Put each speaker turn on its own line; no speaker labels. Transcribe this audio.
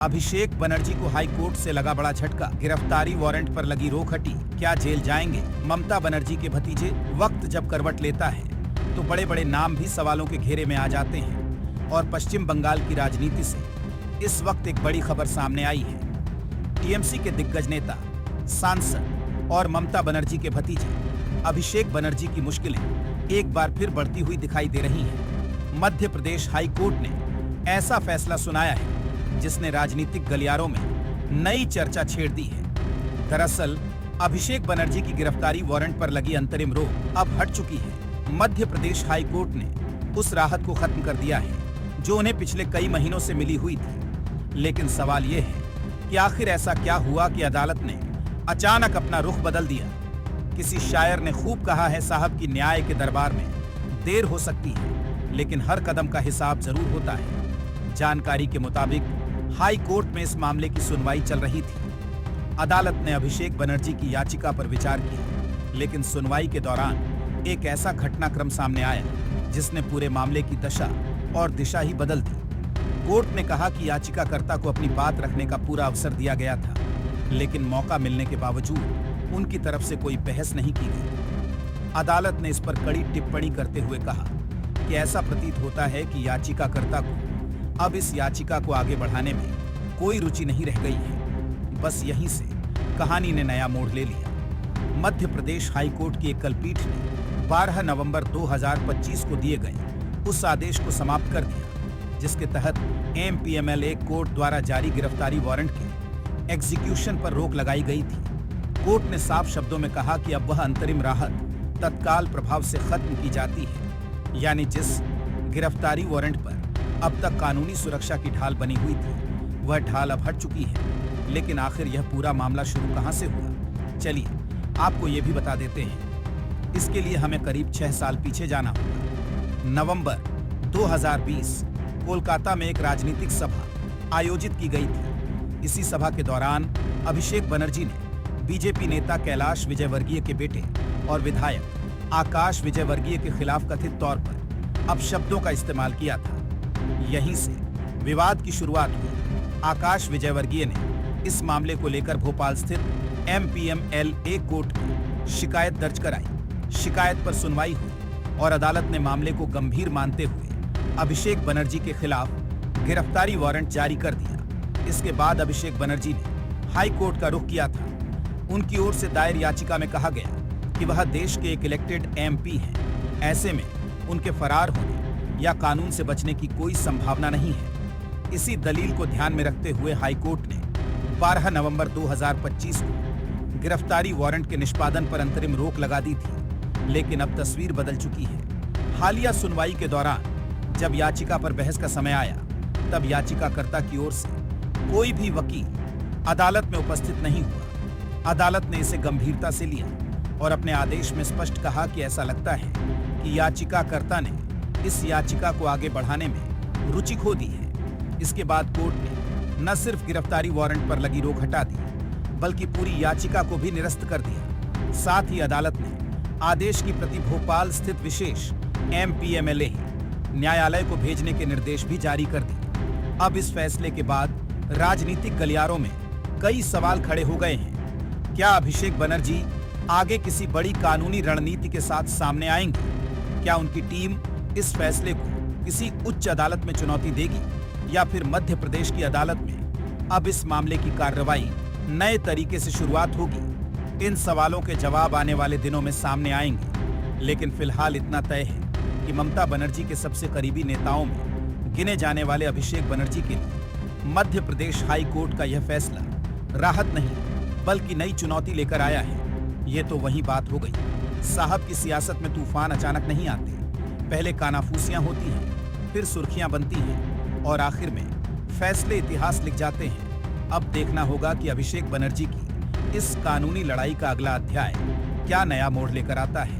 अभिषेक बनर्जी को high court से लगा बड़ा झटका। गिरफ्तारी वारंट पर लगी रोक हटी, क्या जेल जाएंगे? ममता बनर्जी के भतीजे। वक्त जब करवट लेता है तो बड़े बड़े नाम भी सवालों के घेरे में आ जाते हैं और पश्चिम बंगाल की राजनीति से इस वक्त एक बड़ी खबर सामने आई है। टीएमसी के दिग्गज नेता, सांसद और ममता बनर्जी के भतीजे अभिषेक बनर्जी की मुश्किलें एक बार फिर बढ़ती हुई दिखाई दे रही हैं। मध्य प्रदेश हाई कोर्ट ने ऐसा फैसला सुनाया है जिसने राजनीतिक गलियारों में नई चर्चा छेड़ दी है। दरअसल अभिषेक बनर्जी की गिरफ्तारी वारंट पर लगी अंतरिम रोक अब हट चुकी है। मध्य प्रदेश हाई कोर्ट ने उस राहत को खत्म कर दिया है जो उन्हें पिछले कई महीनों से मिली हुई थी। लेकिन सवाल यह है कि आखिर ऐसा क्या हुआ कि अदालत ने अचानक अपना रुख बदल दिया। किसी शायर ने खूब कहा है, साहब की न्याय के दरबार में देर हो सकती है लेकिन हर कदम का हिसाब जरूर होता है। जानकारी के मुताबिक हाई कोर्ट में इस मामले की सुनवाई चल रही थी। अदालत ने अभिषेक बनर्जी की याचिका पर विचार किया, लेकिन सुनवाई के दौरान एक ऐसा घटनाक्रम सामने आया जिसने पूरे मामले की दशा और दिशा ही बदल दी। कोर्ट ने कहा कि याचिकाकर्ता को अपनी बात रखने का पूरा अवसर दिया गया था, लेकिन मौका मिलने के बावजूद उनकी तरफ से कोई बहस नहीं की गई। अदालत ने इस पर कड़ी टिप्पणी करते हुए कहा कि ऐसा प्रतीत होता है कि याचिकाकर्ता को अब इस याचिका को आगे बढ़ाने में कोई रुचि नहीं रह गई है। बस यहीं से कहानी ने नया मोड़ ले लिया। मध्य प्रदेश हाई कोर्ट की एक कलपीठ ने 12 नवंबर 2025 को दिए गए उस आदेश को समाप्त कर दिया जिसके तहत एमपीएमएलए कोर्ट द्वारा जारी गिरफ्तारी वारंट के एग्जीक्यूशन पर रोक लगाई गई थी। कोर्ट ने साफ शब्दों में कहा कि अब वह अंतरिम राहत तत्काल प्रभाव से खत्म की जाती है, यानी जिस गिरफ्तारी वारंट पर अब तक कानूनी सुरक्षा की ढाल बनी हुई थी वह ढाल अब हट चुकी है। लेकिन आखिर यह पूरा मामला शुरू कहां से हुआ, चलिए आपको यह भी बता देते हैं। इसके लिए हमें करीब 6 साल पीछे जाना होगा। नवंबर 2020 कोलकाता में एक राजनीतिक सभा आयोजित की गई थी। इसी सभा के दौरान अभिषेक बनर्जी ने बीजेपी नेता कैलाश विजयवर्गीय के बेटे और विधायक आकाश विजयवर्गीय के खिलाफ कथित तौर पर अपशब्दों का इस्तेमाल किया था। यहीं से विवाद की शुरुआत हुई। आकाश विजयवर्गीय ने इस मामले को लेकर भोपाल स्थित एमपीएमएलए कोर्ट में शिकायत दर्ज कराई। शिकायत पर सुनवाई हुई और अदालत ने मामले को गंभीर मानते हुए अभिषेक बनर्जी के खिलाफ गिरफ्तारी वारंट जारी कर दिया। इसके बाद अभिषेक बनर्जी ने हाई कोर्ट का रुख किया था। उनकी ओर से दायर याचिका में कहा गया कि वह देश के एक इलेक्टेड एमपी हैं। ऐसे में उनके फरार होने या कानून से बचने की कोई संभावना नहीं है। इसी दलील को ध्यान में रखते हुए हाई कोर्ट ने 12 नवंबर 2025 को गिरफ्तारी वारंट के निष्पादन पर अंतरिम रोक लगा दी थी। लेकिन अब तस्वीर बदल चुकी है। हालिया सुनवाई के दौरान जब याचिका पर बहस का समय आया तब याचिकाकर्ता की ओर से कोई भी वकील अदालत में उपस्थित नहीं हुआ। अदालत ने इसे गंभीरता से लिया और अपने आदेश में स्पष्ट कहा कि ऐसा लगता है कि याचिकाकर्ता ने इस याचिका को आगे बढ़ाने में रुचि खो दी है। इसके बाद कोर्ट ने न सिर्फ गिरफ्तारी वारंट पर लगी रोक हटा दी बल्कि पूरी याचिका को भी निरस्त कर दिया। साथ ही अदालत ने आदेश की प्रति भोपाल स्थित विशेष एमपीएमएलए न्यायालय को भेजने के निर्देश भी जारी कर दिए। अब इस फैसले के बाद राजनीतिक गलियारों में कई सवाल खड़े हो गए हैं। क्या अभिषेक बनर्जी आगे किसी बड़ी कानूनी रणनीति के साथ सामने आएंगे? क्या उनकी टीम इस फैसले को किसी उच्च अदालत में चुनौती देगी या फिर मध्य प्रदेश की अदालत में अब इस मामले की कार्रवाई नए तरीके से शुरुआत होगी? इन सवालों के जवाब आने वाले दिनों में सामने आएंगे। लेकिन फिलहाल इतना तय है कि ममता बनर्जी के सबसे करीबी नेताओं में गिने जाने वाले अभिषेक बनर्जी के लिए मध्य प्रदेश हाई कोर्ट का यह फैसला राहत नहीं बल्कि नई चुनौती लेकर आया है। ये तो वही बात हो गई, साहब की सियासत में तूफान अचानक नहीं आते। पहले कानाफूसियां होती हैं, फिर सुर्खियां बनती हैं और आखिर में फैसले इतिहास लिख जाते हैं। अब देखना होगा कि अभिषेक बनर्जी की इस कानूनी लड़ाई का अगला अध्याय क्या नया मोड़ लेकर आता है।